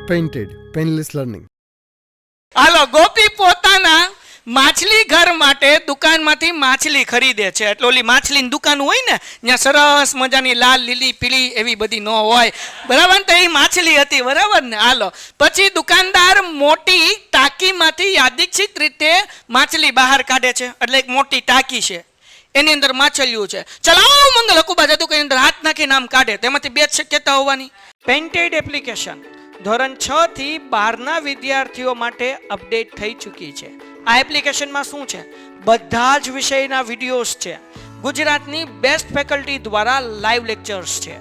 Painted, painless learning. હાલો, ગોપી પોતાના માછલી ઘર માટે દુકાનમાંથી માછલી ખરીદે છે. એટલે ઓલી માછલીની દુકાન હોય ને, ત્યાં સરસ મજાની લાલ લીલી પીળી એવી બધી ન હોય, બરાબર? તો એ માછલી હતી, બરાબર ને? હાલો, પછી દુકાનદાર મોટી ટાંકીમાંથી યાદચ્છિક રીતે માછલી બહાર કાઢે છે. એટલે એક મોટી ટાંકી છે, એની અંદર માછલીઓ છે. ચલાવો મંગલ હકુબા જાદુ કઈ અંદર હાથ નાખીને આમ કાઢે. તેમાંથી બે જ શક્યતા હોવાની. પેઇન્ટેડ એપ્લિકેશન ધોરણ 6 થી 12ના વિદ્યાર્થીઓ માટે અપડેટ થઈ ચૂકી છે. આ એપ્લિકેશનમાં શું છે? બધા જ વિષયના વિડીયોઝ છે. ગુજરાતની બેસ્ટ ફેકલ્ટી દ્વારા લાઈવ લેક્ચર્સ છે.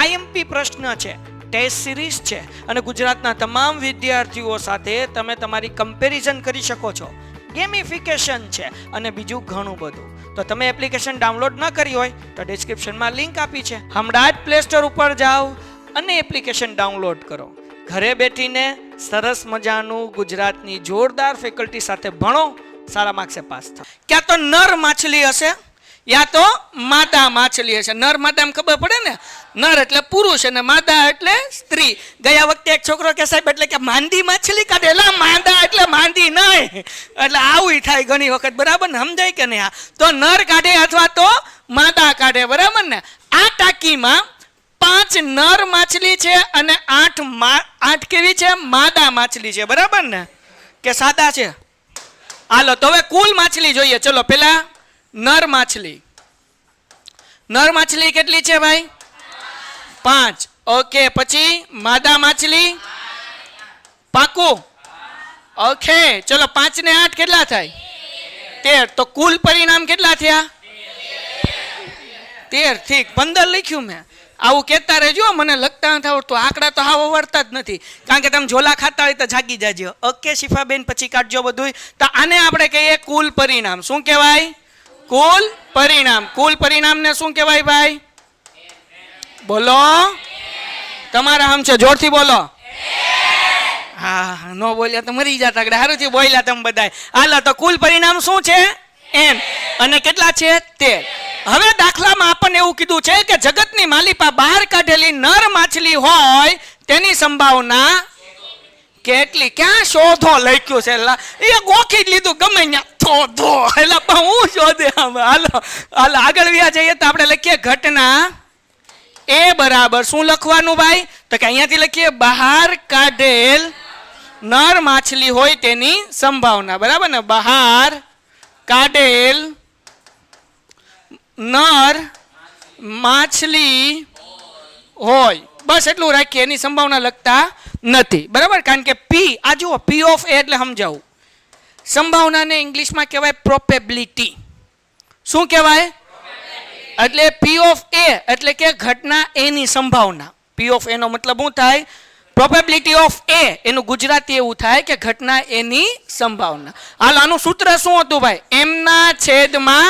આઈએમપી પ્રશ્ન છે, ટેસ્ટ સિરીઝ છે, અને ગુજરાતના તમામ વિદ્યાર્થીઓ સાથે તમે તમારી કમ્પેરિઝન કરી શકો છો. ગેમિફિકેશન છે અને બીજું ઘણું બધું. તો તમે એપ્લિકેશન ડાઉનલોડ ન કરી હોય તો ડિસ્ક્રિપ્શનમાં લિંક આપી છે. હમણાં જ પ્લે સ્ટોર ઉપર જાઓ અને એપ્લિકેશન ડાઉનલોડ કરો. ઘરે બેઠીને સરસ મજાનું ગુજરાતની જોરદાર ફેકલ્ટી સાથે ભણો, સારા માર્ક્સે પાસ થાઓ. ક્યાં તો નર માછલી હશે, યા તો માદા માછલી હશે. નર માદામાં ખબર પડે ને, નર એટલે પુરુષ અને માદા એટલે સ્ત્રી. ગયા વખતે એક છોકરો કે સાહેબ એટલે કે માંદી માછલી કાઢે, એટલે માંદા એટલે માંદી નહીં, એટલે આવું થાય ઘણી વખત, બરાબર ને? સમજાય કે નહીં? તો નર કાઢે અથવા તો માદા કાઢે, બરાબર ને? આ ટાંકીમાં 5 નર માછલી છે અને 8 કેવી છે? માદા માછલી છે, બરાબર ને? કે સાદા છે? હાલો, તો હવે કુલ માછલી જોઈએ. ચલો, પેલા નર માછલી. નર માછલી કેટલી છે ભાઈ? 5. ઓકે. પછી માદા માછલી? પાકું? ઓકે. ચલો, 5 ને 8 કેટલા થાય? 13. તો કુલ પરિણામ કેટલા થયા? 13. ઠીક, 15 લખ્યું મેં. આવું કહેતા રહેજો, મને લખતા નથી આવડતું. આંકડા તો હાવ આવડતા જ નથી, કારણ કે તમે ઝોલા ખાતા હોય તો જાગી જાજો. ઓકે શિફાબેન, પછી કાઢજો બધું. તો આને આપણે કહીએ કુલ પરિણામ. શું કહેવાય? કુલ પરિણામ. કુલ પરિણામને શું કહેવાય ભાઈ? બોલો, તમારા આમ છે, જોરથી બોલો. હા, નો બોલ્યા તો મરી જતા. સારુંથી બોલ્યા તમે બધા. હાલો, તો કુલ પરિણામ શું છે? n. અને કેટલા છે? 13. હવે દાખલામાં આપણને એવું કીધું છે કે જગતની માલિપા બહાર કાઢેલી નર માછલી હોય તેની સંભાવના કેટલી? ક્યાં શોધો લખ્યું છે? એ ગોખી જ લીધું, ગમે ત્યાં ધો. એટલે હું શોધે? હાલો હાલો આગળ વ્યા જઈએ તો આપણે લખીએ ઘટના એ બરાબર શું લખવાનું ભાઈ? તો કે અહીંયાથી લખીએ બહાર કાઢેલ નર માછલી હોય તેની સંભાવના, બરાબર ને? બહાર કાઢેલ નર માછલી હોય, બસ એટલું રાખીએ. એની સંભાવના લખતા નથી, બરાબર? કારણ કે પી, આ જુઓ, પી ઓફ એ એટલે સમજાવું. સંભાવનાને ઇંગ્લિશમાં કહેવાય પ્રોબેબિલિટી. શું કહેવાય? એટલે પી ઓફ એ એટલે કે ઘટના એની સંભાવના. પી ઓફ એનો મતલબ શું થાય? પ્રોબેબિલિટી ઓફ એ. એનું ગુજરાતી એવું થાય કે ઘટના એની સંભાવના. હાલ, આનું સૂત્ર શું હતું ભાઈ? એમના છેદમાં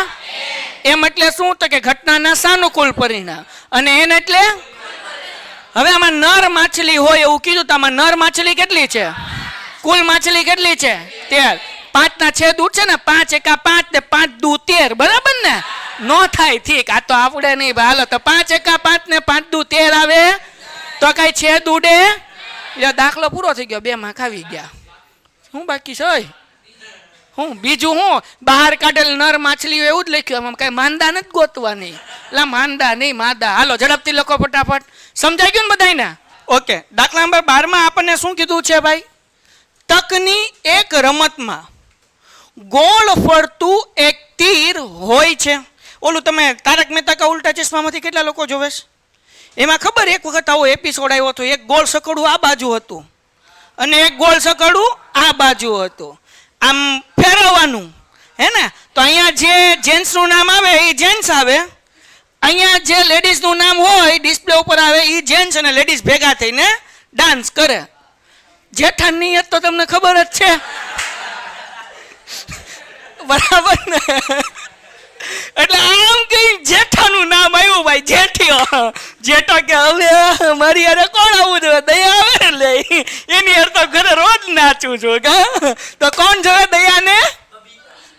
એમ. એટલે શું? તો કે ઘટનાના સાનુકૂળ પરિણામ. અને એન એટલે હવે આમાં નર માછલી હોય એવું કીધું, તો આમાં નર માછલી કેટલી છે? કુલ માછલી કેટલી છે? 13. 5 ના છેદ ઉઠશે ને, 5 એકા 5 ને 5 દુ 13, બરાબર ને? નો થાય. ઠીક, આ તો આવડે નહીં ભાઈ. હાલો, તો 5 એકા 5 ને 5 દુ 13 આવે તો કઈ છેદ ઉડે? દાખલો પૂરો થઈ ગયો. 2 માર્ક આવી ગયા. શું બાકી છે? હું બીજું હું? બહાર કાઢેલ નર માછલી એવું જ લખ્યું. આમાં કઈ માંદા નથી ગોતવાની. એટલે માંદા નહીં, માદા. હાલો, ઝડપથી લખો ફટાફટ. સમજાઈ ગયું ને બધાને? ઓકે. દાખલા નંબર 12 માં આપણને શું કીધું છે ભાઈ? તકની એક રમતમાં ગોળ ફરતું એક તીર હોય છે. ઓલું તમે તારક મહેતા કા ઉલ્ટા ચશ્મામાંથી કેટલા લોકો જોવે છે? એમાં ખબર, એક વખત આવો એપિસોડ આવ્યો હતો. એક ગોળ સકડું આ બાજુ હતું અને એક ગોળ સકડું આ બાજુ હતું. આમ ફેરવવાનું, હે ને? તો અહીંયા જે જેન્ટ્સનું નામ આવે એ જેન્ટ્સ આવે, અહીંયા જે લેડીઝનું નામ હોય ડિસ્પ્લે ઉપર આવે એ જેન્ટ્સ અને લેડીઝ ભેગા થઈને ડાન્સ કરે. જેઠાની નિયત તો તમને ખબર જ છે, બરાબર ને? એટલે આમ કઈ જેઠાનું નામ આવ્યું ભાઈ, જેઠિયો. જેઠો કે હવે મારી યાર કોણ આવું જોઈએ? દયા આવે એટલે એની યાર તો ઘરે રોજ નાચું છું. તો કોણ જોવે દયાને?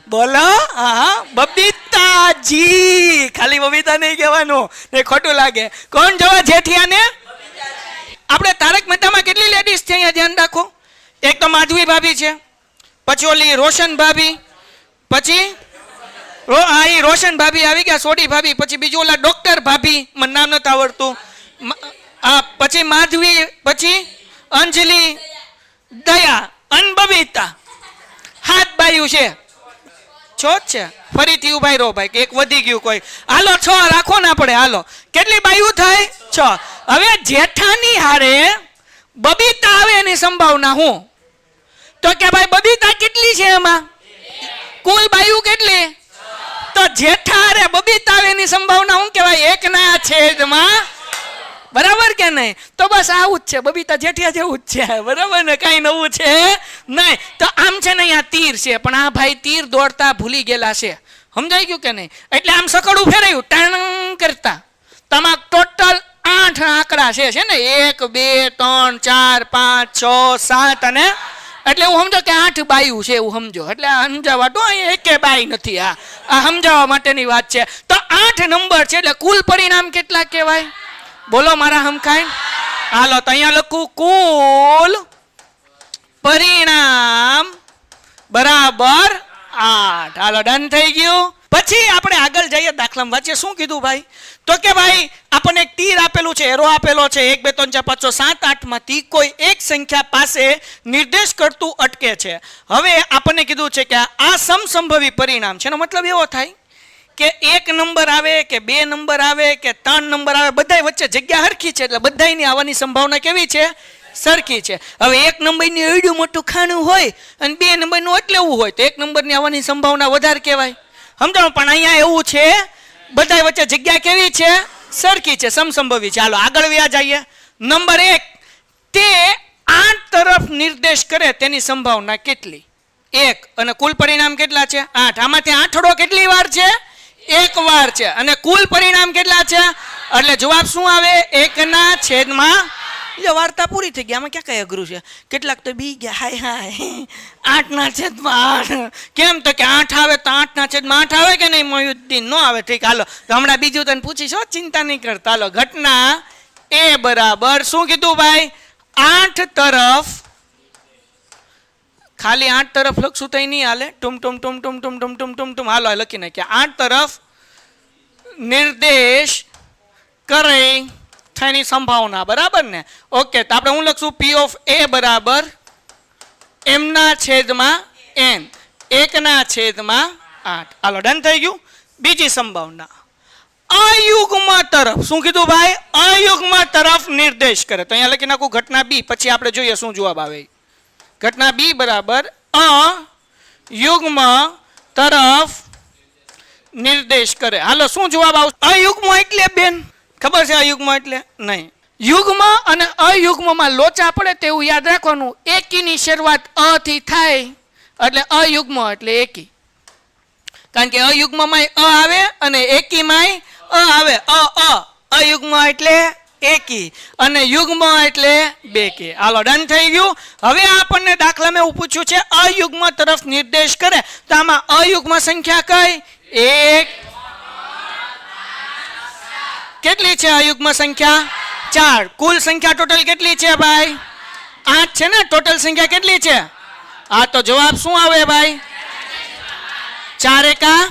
બોલો. હા, બબીતાજી. ખાલી બબીતા નહીં કહેવાનું, ને ખોટું લાગે. કોણ જોવે જેઠિયાને? આપણે તારક મહેતામાં કેટલી લેડીઝ છે અહીંયા ધ્યાન એક તો માધવી ભાભી છે, પછી ઓલી રોશન ભાભી, પછી રોશન ભાભી આવી ગયા, સોડી ભાભી, પછી બીજું ઓલા ડોક્ટર ભાભી, મને નામ નથી આવડતું, પછી માધવી, પછી અંજલિ, દયા અને બબીતા. 7 બાયું છે. છો જ છે. ફરીથી ઉભાઈ રહો ભાઈ, કે એક વધી ગયું કોઈ. હાલો 6 રાખો ના પડે. હાલો કેટલી બાયું થાય? 6. હવે જેઠાની હારે બબીતા આવે એની સંભાવના હું? તો કે ભાઈ બબીતા કેટલી છે એમાં? કુલ બાયું કેટલી? તો જેઠા હારે બબીતા આવે એની સંભાવના હું કહેવાય? 1 છેદમાં. બરાબર કે નહીં? તો બસ આવું જ છે, બબીતા જેઠિયા જેવું જ છે. બરાબર ને? કઈ નવું છે નહીં. તો આમ છે ને અહીંયા તીર છે, પણ આ ભાઈ તીર દોડતા ભૂલી ગયેલા છે. સમજાઈ ગયું કે નહીં? એટલે આમ સકડું ફેરાયું ટણ કરતા. તમામ ટોટલ 8 આંકડા છે ને? 1 2 3 4 5 6 7 અને એટલે એવું સમજો કે 8 બાયું છે એવું સમજો. એટલે સમજાવવા તો અહીંયા એકે બાઈ નથી. આ સમજાવવા માટેની વાત છે. તો 8 નંબર છે, એટલે કુલ પરિણામ કેટલા કહેવાય? બોલો મારા હમખાઈ. હાલો તો અહીંયા લખું કુલ પરિણામ બરાબર 8. હાલો ડન થઈ ગયું. પછી આપણે આગળ જઈએ, દાખલામાં વાંચીએ. શું કીધું ભાઈ? તો કે ભાઈ આપણને એક તીર આપેલું છે, એરો આપેલો છે, 1 2 3 4 5 6 7 8 માંથી કોઈ એક સંખ્યા પાસે નિર્દેશ કરતું અટકે છે. હવે આપણને કીધું છે કે આ સમસંભવી પરિણામ છે. એનો મતલબ એવો થાય કે 1 નંબર આવે કે 2 નંબર આવે કે 3 નંબર આવે, બધાય વચ્ચે જગ્યા હરખી છે, એટલે બધાયની આવવાની સંભાવના કેવી છે? સરખી છે. હવે 1 નંબરની એવડું મોટું ખાનું હોય અને 2 નંબરનું એટલેવું હોય, તો 1 નંબરની આવવાની સંભાવના વધારે કહેવાય. સમજાણું? પણ અહીંયા એવું છે, બધાય વચ્ચે જગ્યા કેવી છે? સરખી છે, સમસંભવી છે. હાલો આગળ વ્યા જઈએ. નંબર 1, તે 8 તરફ નિર્દેશ કરે તેની સંભાવના કેટલી? 1. અને કુલ પરિણામ કેટલા છે? 8. આમાંથી આઠડો કેટલી વાર છે? 1 વાર છે. અને કુલ પરિણામ કેટલા છે? એટલે જવાબ શું આવે? 1 છેદમાં. એટલે વાર્તા પૂરી થઈ ગઈ. આમાં ક્યાં કઈ અઘરું છે? કેટલાક તો બી ગયા, હાય હાય 8 છેદમાં 8. કેમ? તો કે 8 આવે તો 8 છેદમાં 8 આવે કે નહીં? મોયુદ્દીન નો આવે. ઠીક, હાલો તો હમણાં બીજું તને પૂછીશ, ચિંતા નહીં કરતા. હાલો ઘટના એ બરાબર શું કીધું ભાઈ? 8 તરફ. ખાલી 8 તરફ લખશું તો નહીં હાલે. ટુમ ટુમ ટુમ ટુમ ટુમ ટુમ ટુમ ટુમ ટુમ. હાલો લખી નાખ્યા. 8 તરફ નિર્દેશ કરે તેની સંભાવના. બરાબર ને? ઓકે, તો આપણે હું લખશું P of A બરાબર m છેદમાં n, 1 છેદમાં 8. હાલો ડન થઈ ગયું. બીજી સંભાવના અયુગ્મ તરફ. શું કીધું ભાઈ? અયુગ્મ તરફ નિર્દેશ કરે. તો અહીંયા લખી નાખું ઘટના B, પછી આપણે જોઈએ શું જવાબ આવે. ઘટના B બરાબર અયુગ્મ તરફ નિર્દેશ કરે. હાલો શું જવાબ આવશે? અયુગ્મ એટલે બેન ખબર છે? અયુગ્મ એટલે નહીં. યુગ્મ અને અયુગ્મમાં લોચા પડે તેવું યાદ રાખવાનું. એકીની શરૂઆત અ થી થાય એટલે અયુગ્મ એટલે એકી. કારણ કે અયુગ્મમાં અ આવે અને એકીમાં અ આવે. અયુગ્મ એટલે એકી અને યુગ્મ એટલે બેકી. હાલો ડન થઈ ગયું. હવે આપણને દાખલામાં એવું પૂછ્યું છે અયુગ્મ તરફ નિર્દેશ કરે, તો આમાં અયુગ્મ સંખ્યા કઈ? 1. કેટલી છે અયુગ્મ સંખ્યા? 4. કુલ સંખ્યા ટોટલ કેટલી છે ભાઈ? 8 છે ને? ટોટલ સંખ્યા કેટલી છે? આ તો જવાબ શું આવે ભાઈ? 4 એકા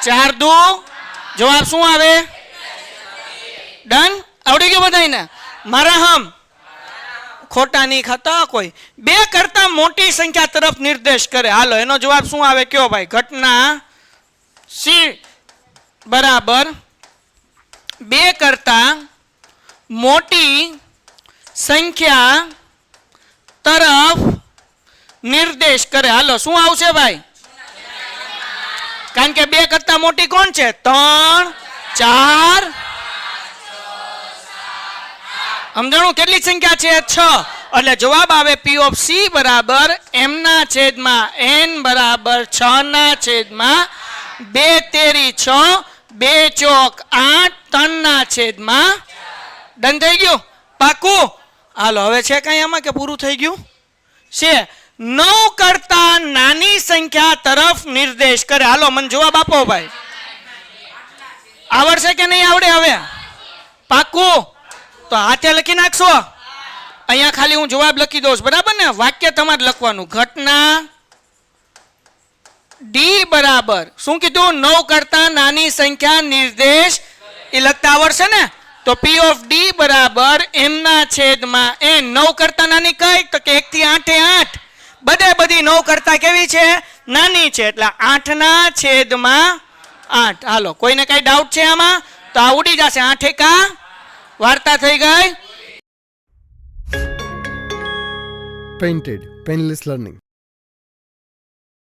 4 દુ. જવાબ શું આવે? ડન. આવડી ગયું બધાને? મારા હમ ખોટા નહીં ખાતા કોઈ. 2 કરતા મોટી સંખ્યા તરફ નિર્દેશ કરે. હાલો એનો જવાબ શું આવે કયો ભાઈ? ઘટના C બરાબર 2 કરતા મોટી સંખ્યા તરફ નિર્દેશ કરે. હાલો શું આવશે ભાઈ? કારણ કે 2 કરતા મોટી કોણ છે? 3 4. સમજાણું? કેટલી સંખ્યા છે? 6. એટલે જવાબ આવે P of C બરાબર m છેદમાં n બરાબર 6 છેદમાં 2 તેરી 6, 2 ચોક 8, 3 છેદમાં. ડન થઈ ગયું? પાકું? હાલો હવે છે કઈ આમાં કે પૂરું થઈ ગયું છે? 9 કરતા નાની સંખ્યા તરફ નિર્દેશ કરે. હાલો મને જવાબ આપો ભાઈ. આવડશે કે નહીં આવડે? હવે પાકું? તો હાથે લખી નાખશો. અહીંયા ખાલી હું જવાબ લખી દઉં છું, બરાબર ને? વાક્ય તમારે લખવાનું. ઘટના ડી બરાબર શું કીધું? 9 કરતા નાની સંખ્યા નિર્દેશ એ લખતા આવડશે ને? તો પી ઓફ ડી બરાબર m ના છેદમાં n. 9 કરતા નાની કઈ? તો કે 1 થી 8 એ 8. બધી 9 કરતા કેવી છે? નાની છે. એટલે 8 ના છેદમાં 8. હાલો, કોઈને કઈ ડાઉટ છે આમાં? તો આ ઉડી જશે. 8 એકા વાર્તા થઈ ગઈ. Painted, Painless Learning.